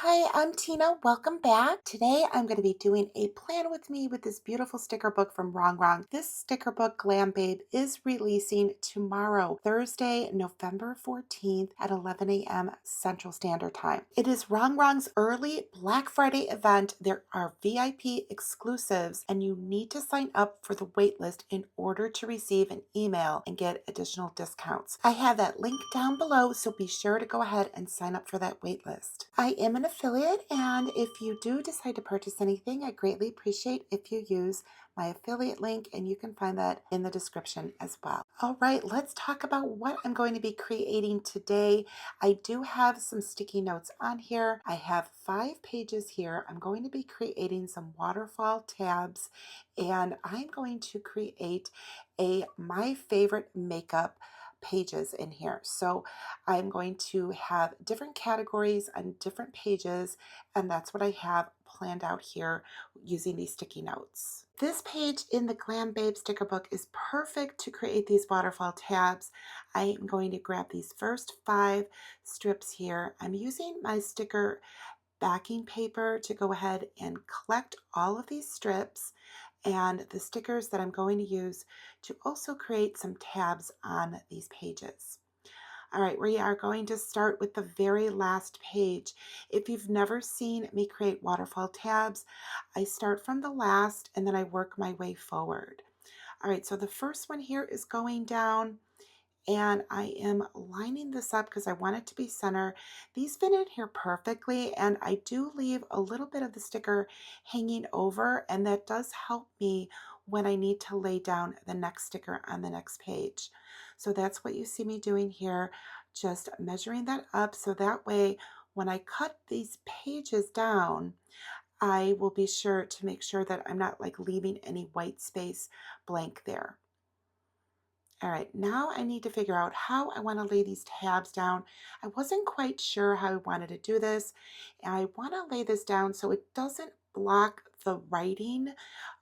Hi, I'm Tina. Welcome back. Today I'm going to be doing a plan with me with this beautiful sticker book from Rongrong. This sticker book, Glam Babe, is releasing tomorrow, Thursday, November 14th at 11 a.m. Central Standard Time. It is Rongrong's early Black Friday event. There are VIP exclusives, and you need to sign up for the waitlist in order to receive an email and get additional discounts. I have that link down below, so be sure to go ahead and sign up for that waitlist. I am an affiliate, and if you do decide to purchase anything, I greatly appreciate if you use my affiliate link, and you can find that in the description as well. All right, let's talk about what I'm going to be creating today. I do have some sticky notes on here. I have 5 pages here. I'm going to be creating some waterfall tabs, and I'm going to create my favorite makeup pages in here. So I'm going to have different categories on different pages, and that's what I have planned out here using these sticky notes. This page in the Glam Babe sticker book is perfect to create these waterfall tabs. I am going to grab these first 5 strips here. I'm using my sticker backing paper to go ahead and collect all of these strips and the stickers that I'm going to use to also create some tabs on these pages. All right, we are going to start with the very last page. If you've never seen me create waterfall tabs, I start from the last and then I work my way forward. All right, so the first one here is going down, and I am lining this up because I want it to be center. These fit in here perfectly, and I do leave a little bit of the sticker hanging over, and that does help me when I need to lay down the next sticker on the next page. So that's what you see me doing here, just measuring that up so that way when I cut these pages down, I will be sure to make sure that I'm not like leaving any white space blank there. All right, now I need to figure out how I want to lay these tabs down. I wasn't quite sure how I wanted to do this, and I want to lay this down so it doesn't block the writing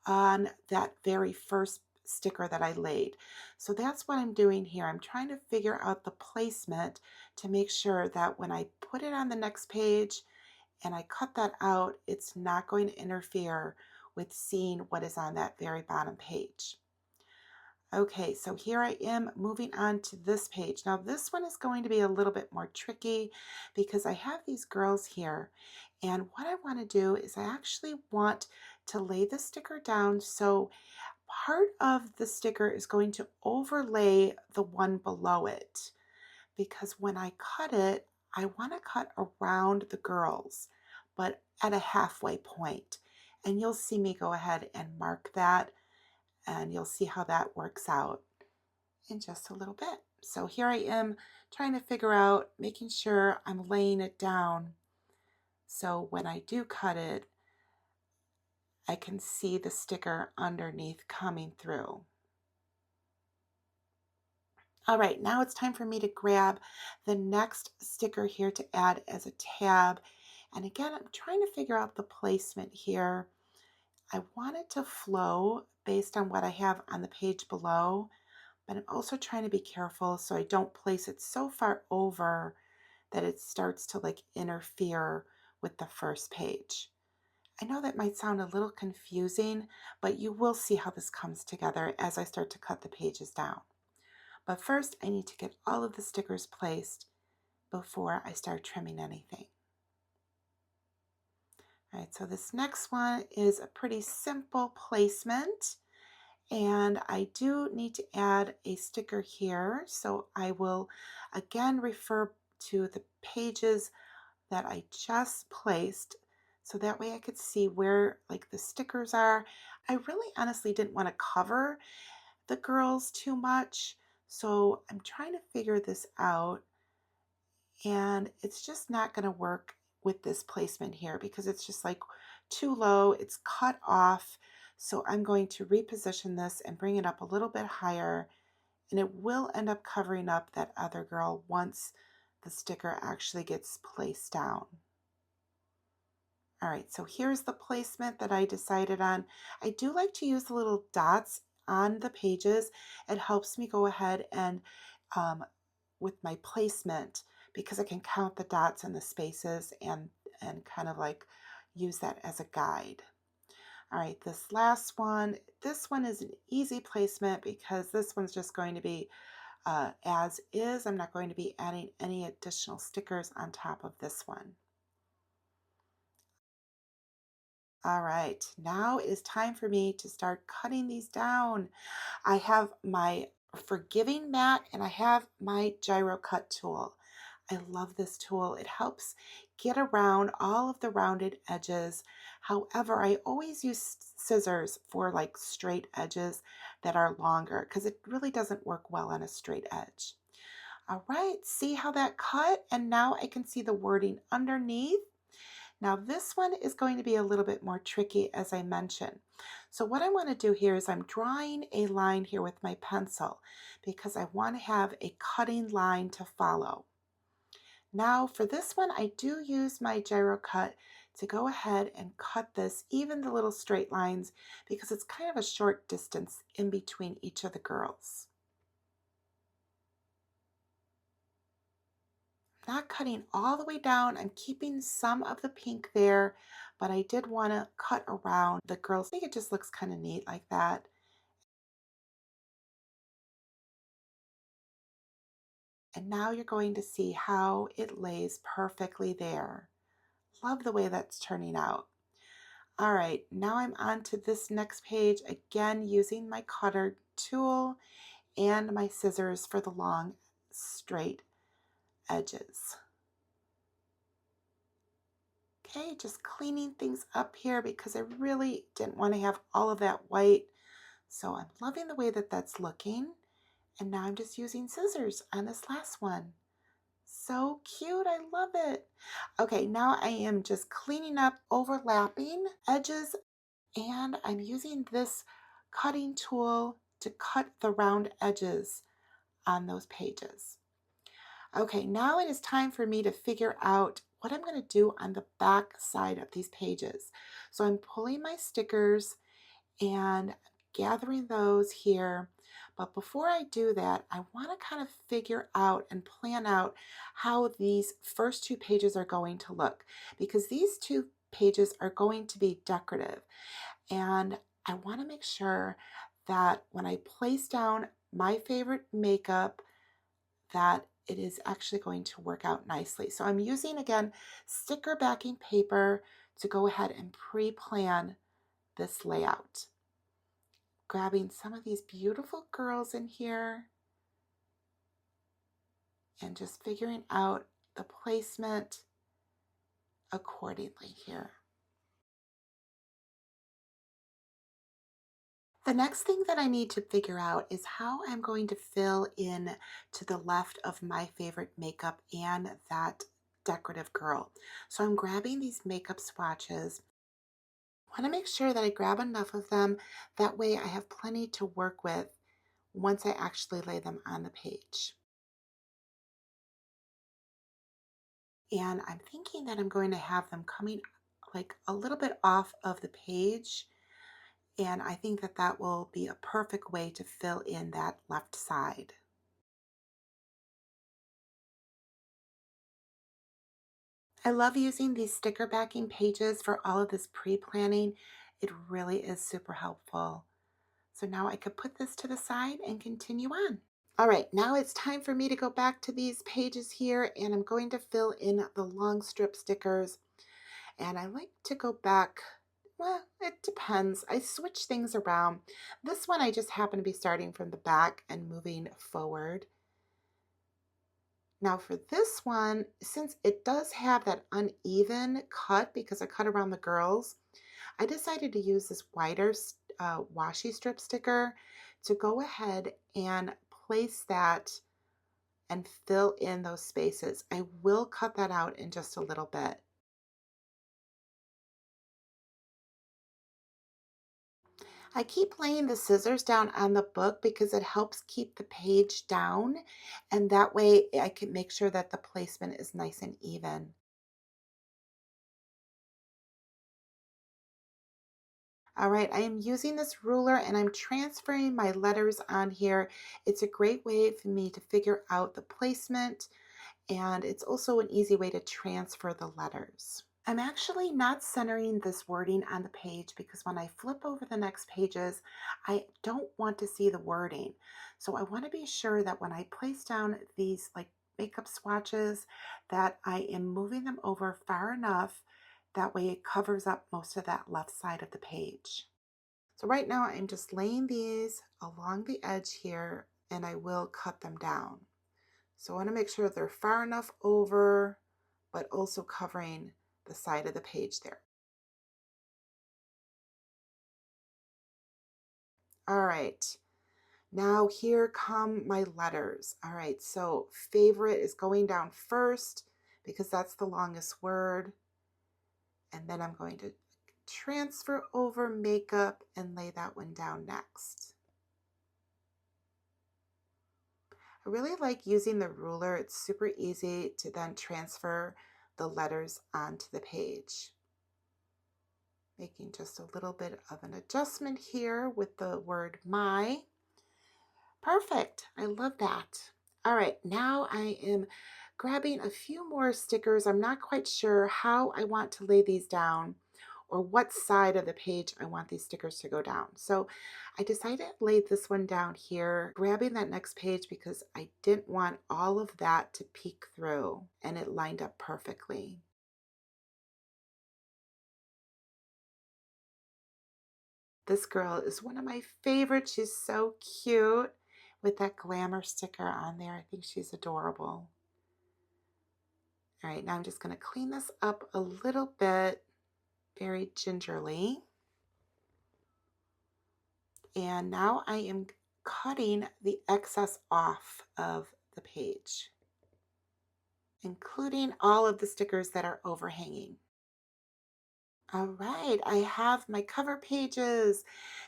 on that very first sticker that I laid. So that's what I'm doing here. I'm trying to figure out the placement to make sure that when I put it on the next page and I cut that out, it's not going to interfere with seeing what is on that very bottom page. Okay, so here I am moving on to this page. Now this one is going to be a little bit more tricky because I have these girls here, and what I want to do is I actually want to lay the sticker down so part of the sticker is going to overlay the one below it, because when I cut it, I want to cut around the girls, but at a halfway point. And you'll see me go ahead and mark that, and you'll see how that works out in just a little bit. So here I am trying to figure out, making sure I'm laying it down so when I do cut it, I can see the sticker underneath coming through. All right, now it's time for me to grab the next sticker here to add as a tab. And again, I'm trying to figure out the placement here. I want it to flow based on what I have on the page below, but I'm also trying to be careful so I don't place it so far over that it starts to like interfere with the first page. I know that might sound a little confusing, but you will see how this comes together as I start to cut the pages down. But first, I need to get all of the stickers placed before I start trimming anything. All right, so this next one is a pretty simple placement. And I do need to add a sticker here. So I will again refer to the pages that I just placed so that way I could see where like the stickers are. I really honestly didn't want to cover the girls too much. So I'm trying to figure this out, and it's just not going to work with this placement here because it's just like too low. It's cut off. So I'm going to reposition this and bring it up a little bit higher, and it will end up covering up that other girl once the sticker actually gets placed down. All right, so here's the placement that I decided on. I do like to use the little dots on the pages. It helps me go ahead and with my placement because I can count the dots and the spaces, and and kind of like use that as a guide. All right, this one is an easy placement because this one's just going to be as is. I'm not going to be adding any additional stickers on top of this one. All right, now it is time for me to start cutting these down. I have my forgiving mat and I have my gyro cut tool. I love this tool. It helps get around all of the rounded edges. However, I always use scissors for like straight edges that are longer because it really doesn't work well on a straight edge. All right, see how that cut? And now I can see the wording underneath. Now this one is going to be a little bit more tricky, as I mentioned. So what I want to do here is I'm drawing a line here with my pencil because I want to have a cutting line to follow. Now for this one, I do use my gyro cut to go ahead and cut this, even the little straight lines, because it's kind of a short distance in between each of the girls. Not cutting all the way down. I'm keeping some of the pink there, but I did want to cut around the girls. I think it just looks kind of neat like that. And now you're going to see how it lays perfectly there. Love the way that's turning out. All right, now I'm on to this next page, again using my cutter tool and my scissors for the long straight edges. Okay, just cleaning things up here because I really didn't want to have all of that white. So I'm loving the way that that's looking. And now I'm just using scissors on this last one. So cute, I love it. Okay, now I am just cleaning up overlapping edges and I'm using this cutting tool to cut the round edges on those pages. Okay, now it is time for me to figure out what I'm going to do on the back side of these pages. So I'm pulling my stickers and gathering those here. But before I do that, I want to kind of figure out and plan out how these first two pages are going to look, because these two pages are going to be decorative. And I want to make sure that when I place down my favorite makeup, that it is actually going to work out nicely. So I'm using, again, sticker backing paper to go ahead and pre-plan this layout. Grabbing some of these beautiful girls in here and just figuring out the placement accordingly here. The next thing that I need to figure out is how I'm going to fill in to the left of my favorite makeup and that decorative girl. So I'm grabbing these makeup swatches. I want to make sure that I grab enough of them. That way I have plenty to work with once I actually lay them on the page. And I'm thinking that I'm going to have them coming like a little bit off of the page. And I think that that will be a perfect way to fill in that left side. I love using these sticker backing pages for all of this pre-planning. It really is super helpful. So now I could put this to the side and continue on. All right, now it's time for me to go back to these pages here and I'm going to fill in the long strip stickers. And I like to go back, well, it depends. I switch things around. This one I just happen to be starting from the back and moving forward. Now for this one, since it does have that uneven cut because I cut around the girls, I decided to use this wider washi strip sticker to go ahead and place that and fill in those spaces. I will cut that out in just a little bit. I keep laying the scissors down on the book because it helps keep the page down, and that way I can make sure that the placement is nice and even. All right, I am using this ruler and I'm transferring my letters on here. It's a great way for me to figure out the placement, and it's also an easy way to transfer the letters. I'm actually not centering this wording on the page because when I flip over the next pages, I don't want to see the wording. So I want to be sure that when I place down these like makeup swatches, that I am moving them over far enough that way it covers up most of that left side of the page. So right now I'm just laying these along the edge here and I will cut them down. So I want to make sure they're far enough over, but also covering the side of the page there. All right, now here come my letters. All right, so favorite is going down first because that's the longest word. And then I'm going to transfer over makeup and lay that one down next. I really like using the ruler. It's super easy to then transfer the letters onto the page. Making just a little bit of an adjustment here with the word my. Perfect. I love that. All right, now I am grabbing a few more stickers. I'm not quite sure how I want to lay these down or what side of the page I want these stickers to go down. So I decided to lay this one down here, grabbing that next page because I didn't want all of that to peek through, and it lined up perfectly. This girl is one of my favorites. She's so cute with that glamour sticker on there. I think she's adorable. All right, now I'm just going to clean this up a little bit, very gingerly. And now I am cutting the excess off of the page, including all of the stickers that are overhanging. All right, I have my cover pages.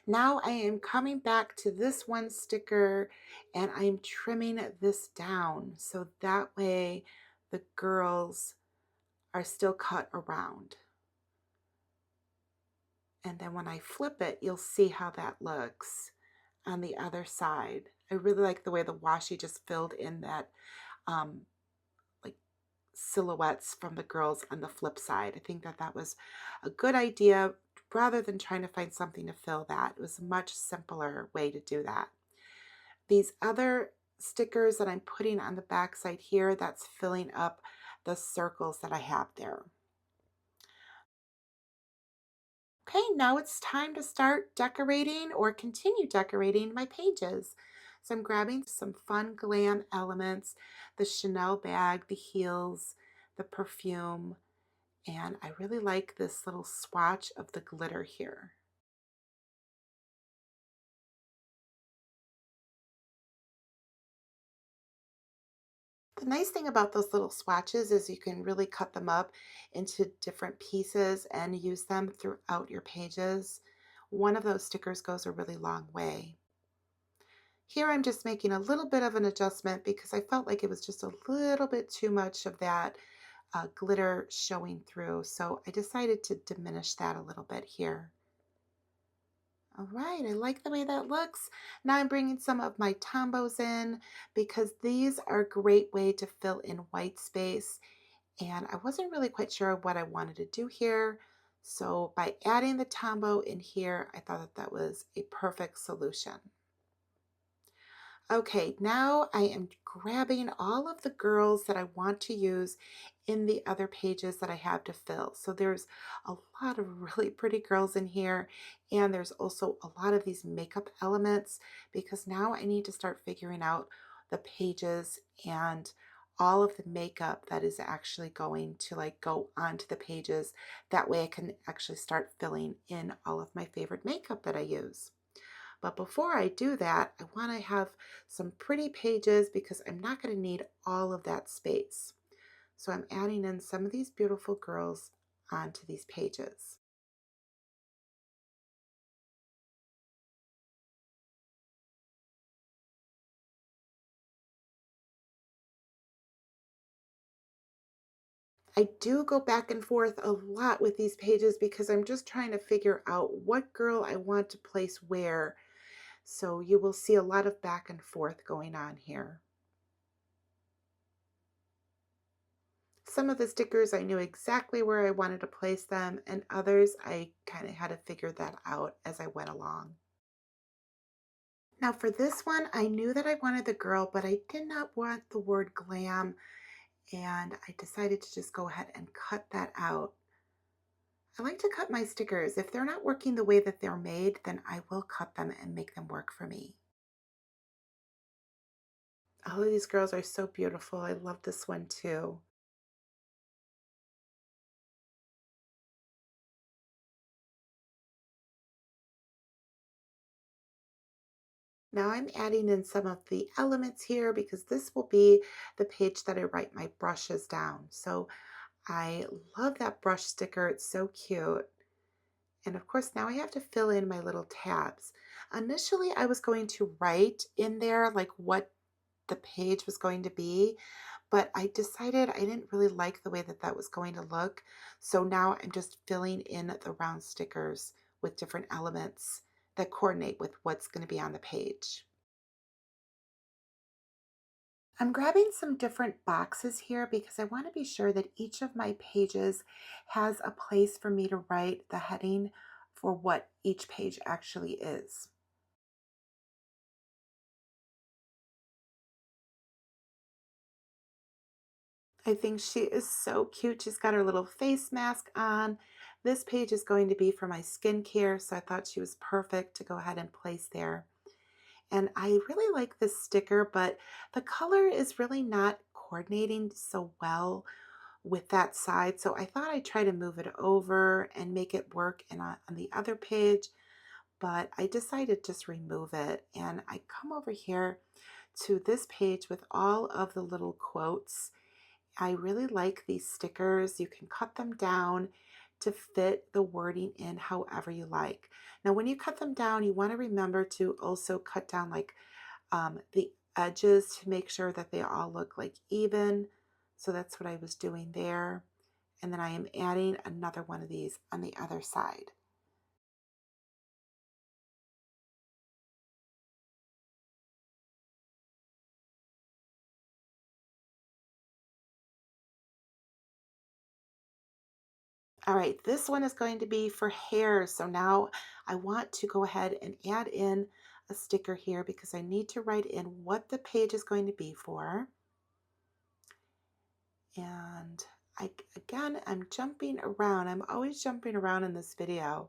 Now I am coming back to this one sticker and I'm trimming this down so that way the girls are still cut around. And then when I flip it, you'll see how that looks on the other side. I really like the way the washi just filled in that like silhouettes from the girls on the flip side. I think that that was a good idea rather than trying to find something to fill that. It was a much simpler way to do that. These other stickers that I'm putting on the back side here, that's filling up the circles that I have there. Okay, now it's time to start decorating or continue decorating my pages. So I'm grabbing some fun glam elements, the Chanel bag, the heels, the perfume, and I really like this little swatch of the glitter here. The nice thing about those little swatches is you can really cut them up into different pieces and use them throughout your pages. One of those stickers goes a really long way. Here I'm just making a little bit of an adjustment because I felt like it was just a little bit too much of that glitter showing through. So I decided to diminish that a little bit here. All right, I like the way that looks. Now I'm bringing some of my tombos in because these are a great way to fill in white space. And I wasn't really quite sure what I wanted to do here. So by adding the tombow in here, I thought that that was a perfect solution. Okay, now I am grabbing all of the girls that I want to use in the other pages that I have to fill. So there's a lot of really pretty girls in here, and there's also a lot of these makeup elements because now I need to start figuring out the pages and all of the makeup that is actually going to like go onto the pages. That way I can actually start filling in all of my favorite makeup that I use. But before I do that, I want to have some pretty pages because I'm not going to need all of that space. So I'm adding in some of these beautiful girls onto these pages. I do go back and forth a lot with these pages because I'm just trying to figure out what girl I want to place where. So you will see a lot of back and forth going on here. Some of the stickers I knew exactly where I wanted to place them, and others I kind of had to figure that out as I went along. Now for this one, I knew that I wanted the girl, but I did not want the word glam, and I decided to just go ahead and cut that out. I like to cut my stickers. If they're not working the way that they're made, then I will cut them and make them work for me. All of these girls are so beautiful. I love this one too. Now I'm adding in some of the elements here because this will be the page that I write my brushes down. So I love that brush sticker. It's so cute. And of course, now I have to fill in my little tabs. Initially, I was going to write in there like what the page was going to be, but I decided I didn't really like the way that that was going to look. So now I'm just filling in the round stickers with different elements that coordinate with what's going to be on the page. I'm grabbing some different boxes here because I want to be sure that each of my pages has a place for me to write the heading for what each page actually is. I think she is so cute. She's got her little face mask on. This page is going to be for my skincare, so I thought she was perfect to go ahead and place there. And I really like this sticker, but the color is really not coordinating so well with that side. So I thought I'd try to move it over and make it work on the other page, but I decided to just remove it. And I come over here to this page with all of the little quotes. I really like these stickers. You can cut them down to fit the wording in however you like. Now, when you cut them down, you want to remember to also cut down like the edges to make sure that they all look like even. So that's what I was doing there. And then I am adding another one of these on the other side. All right, this one is going to be for hair. So now I want to go ahead and add in a sticker here because I need to write in what the page is going to be for. And again, I'm jumping around. I'm always jumping around in this video.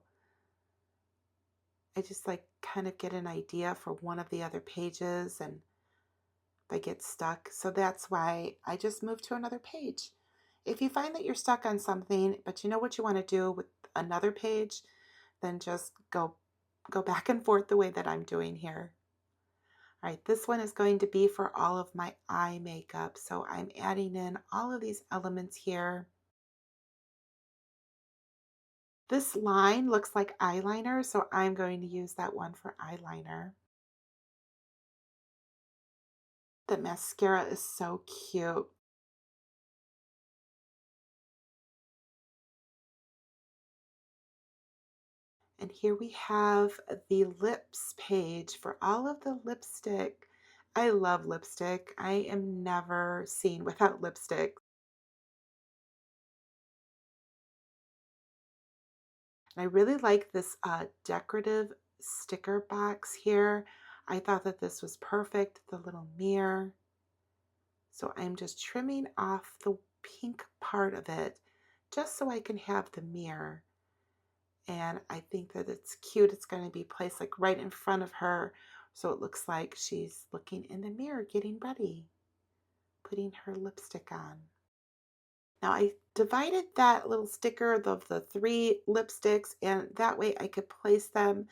I just like kind of get an idea for one of the other pages and if I get stuck. So that's why I just move to another page. If you find that you're stuck on something, but you know what you want to do with another page, then just go back and forth the way that I'm doing here. All right, this one is going to be for all of my eye makeup. So I'm adding in all of these elements here. This line looks like eyeliner, so I'm going to use that one for eyeliner. The mascara is so cute. And here we have the lips page for all of the lipstick. I love lipstick. I am never seen without lipstick. And I really like this decorative sticker box here. I thought that this was perfect, the little mirror. So I'm just trimming off the pink part of it just so I can have the mirror. And I think that it's cute. It's going to be placed like right in front of her. So it looks like she's looking in the mirror, getting ready, putting her lipstick on. Now I divided that little sticker of the three lipsticks and that way I could place them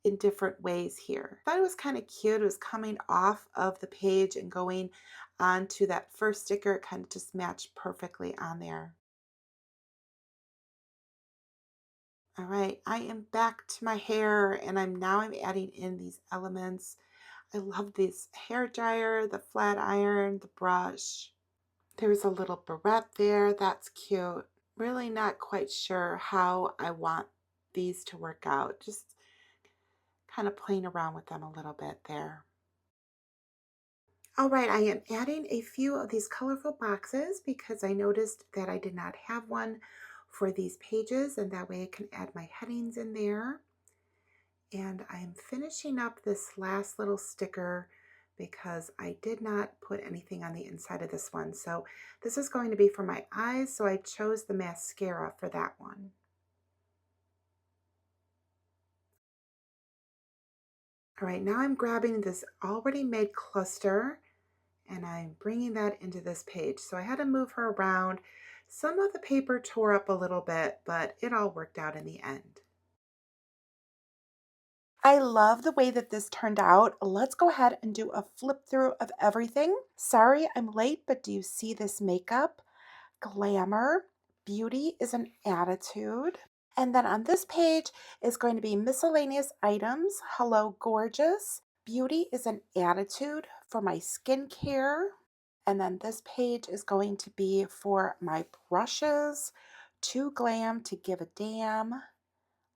in different ways here. I thought it was kind of cute. It was coming off of the page and going onto that first sticker. It kind of just matched perfectly on there. All right, I am back to my hair and I'm adding in these elements. I love this hair dryer, the flat iron, the brush. There's a little barrette there. That's cute. Really not quite sure how I want these to work out. Just kind of playing around with them a little bit there. All right, I am adding a few of these colorful boxes because I noticed that I did not have one for these pages, and that way I can add my headings in there. And I'm finishing up this last little sticker because I did not put anything on the inside of this one. So this is going to be for my eyes, so I chose the mascara for that one. All right, now I'm grabbing this already made cluster and I'm bringing that into this page. So I had to move her around. Some of the paper tore up a little bit, but it all worked out in the end. I love the way that this turned out. Let's go ahead and do a flip through of everything. Sorry I'm late, but do you see this makeup? Glamour. Beauty is an attitude. And then on this page is going to be miscellaneous items. Hello, gorgeous. Beauty is an attitude for my skincare. And then this page is going to be for my brushes. Too glam to give a damn.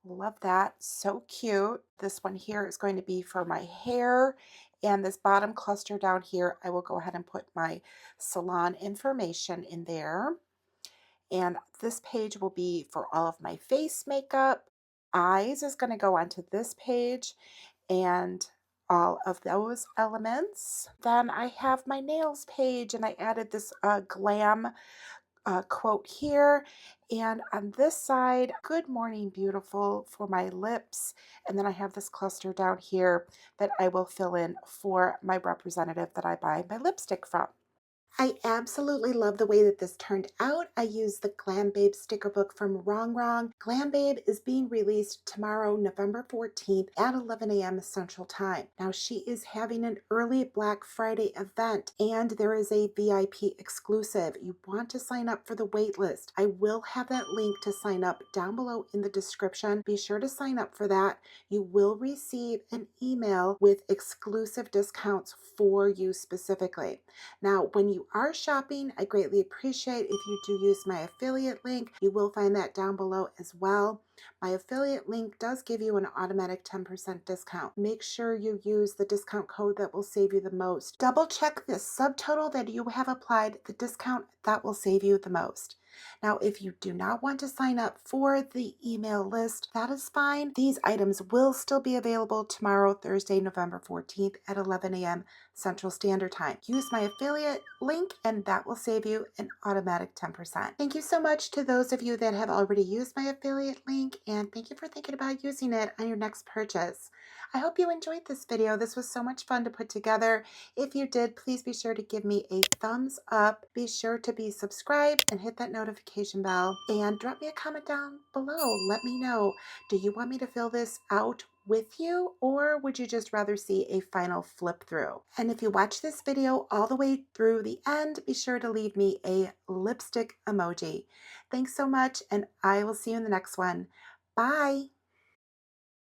Love that. So cute. This one here is going to be for my hair. And this bottom cluster down here, I will go ahead and put my salon information in there. And this page will be for all of my face makeup. Eyes is going to go onto this page and all of those elements. Then I have my nails page and I added this glam quote here. And on this side, good morning, beautiful for my lips. And then I have this cluster down here that I will fill in for my representative that I buy my lipstick from. I absolutely love the way that this turned out. I used the Glam Babe sticker book from Rongrong. Glam Babe is being released tomorrow, November 14th at 11 a.m. Central Time. Now, she is having an early Black Friday event, and there is a VIP exclusive. You want to sign up for the waitlist. I will have that link to sign up down below in the description. Be sure to sign up for that. You will receive an email with exclusive discounts for you specifically. Now, when you are shopping, I greatly appreciate if you do use my affiliate link. You will find that down below as well. My affiliate link does give you an automatic 10% discount. Make sure you use the discount code that will save you the most. Double check the subtotal that you have applied, the discount that will save you the most. Now, if you do not want to sign up for the email list, that is fine. These items will still be available tomorrow, Thursday, November 14th at 11 a.m. Central Standard Time. Use my affiliate link and that will save you an automatic 10%. Thank you so much to those of you that have already used my affiliate link, and thank you for thinking about using it on your next purchase. I hope you enjoyed this video. This was so much fun to put together. If you did, please be sure to give me a thumbs up. Be sure to be subscribed and hit that notification bell, and drop me a comment down below. Let me know, do you want me to fill this out with you, or would you just rather see a final flip through? And if you watch this video all the way through the end, be sure to leave me a lipstick emoji. Thanks so much, and I will see you in the next one. Bye.